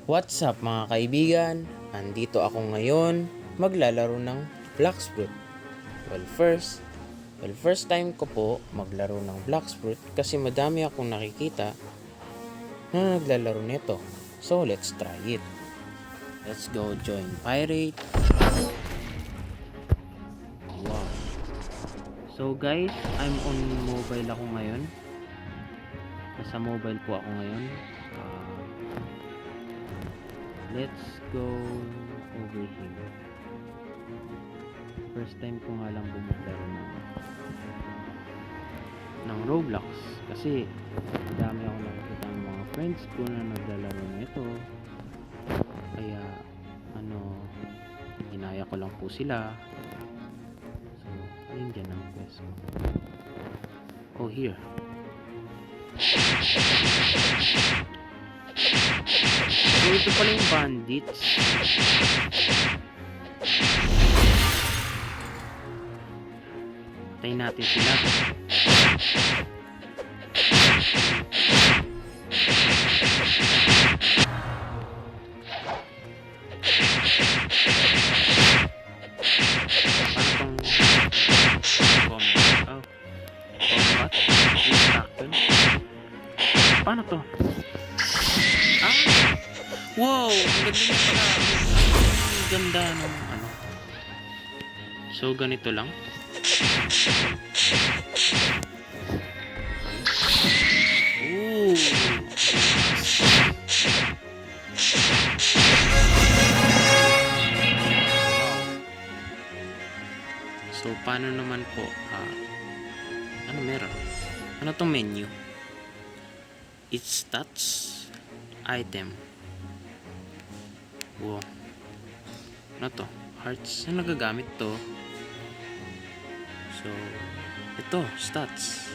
What's up mga kaibigan? Andito ako ngayon maglalaro ng Bloxfruit. First time ko po maglaro ng Bloxfruit kasi madami akong nakikita na naglalaro nito. So let's try it. Let's go join pirate. Wow. So guys, I'm on mobile ako ngayon. Nasa mobile po ako ngayon. Let's go over here. First time ko nga lang bumaglaro ng Roblox kasi dami ako nakikita ng mga friends ko na naglalaro nito. Kaya ginaya ko lang po sila. So, ayun dyan ang quest ko. Oh, here. So, ito pala yung bandits. Patayin natin sila. Paano to? Wow! Ang ganda ng ano. So, ganito lang. Ooh! So, paano naman po? Ano meron? Ano tong menu? It's stats item. Wow. Ano to? Hearts. Ano nagagamit to? So, ito, stats.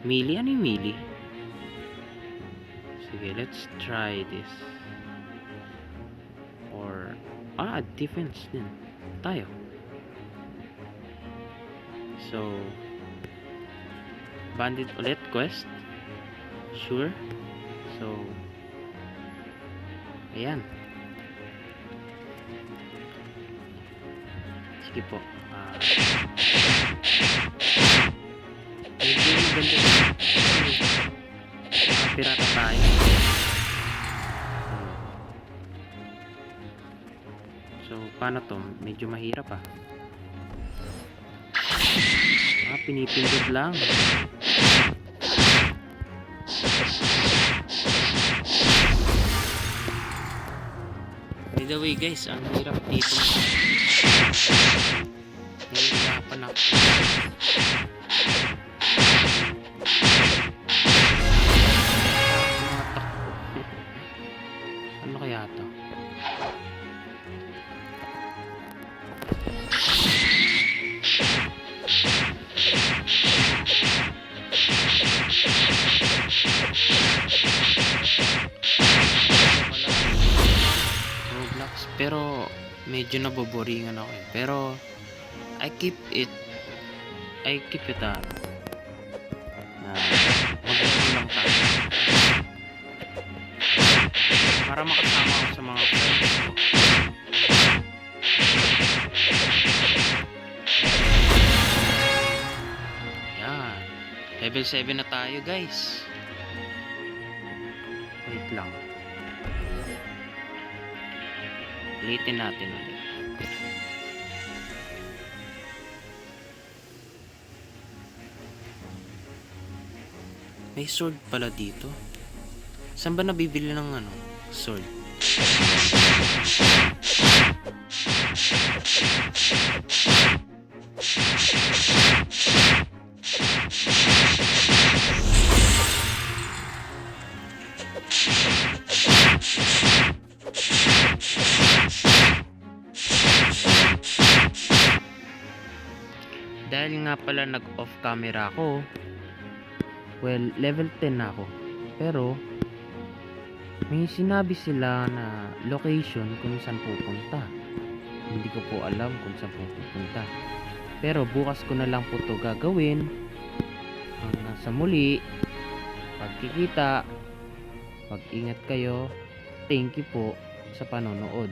Melee? Ano yung melee? Sige, let's try this. Or, defense din. Tayo. So, bandit ulit quest. Sure. So, ayan. Sige po. Medyo maganda. Pirata tayo. So, paano to? Medyo mahirap pinipindot lang. By the way guys, ang hirap dito. Nahihirapan ako. Ano kaya to? Roblox, pero medyo naboboringan ako pero I keep it na maganda lang tayo para makasama ako sa mga friends ko. Yan, level 7 na tayo guys. Wait lang, ulitin natin ulit. May sword pala dito. Saan ba nabibili ng sword? Dahil nga pala nag-off camera ako, well, level 10 na ako. Pero, may sinabi sila na location kung saan pupunta. Hindi ko po alam kung saan pupunta. Pero bukas ko na lang po ito gagawin. Hanggang sa muli. pagkikita. Pag-ingat kayo. Thank you po sa panonood.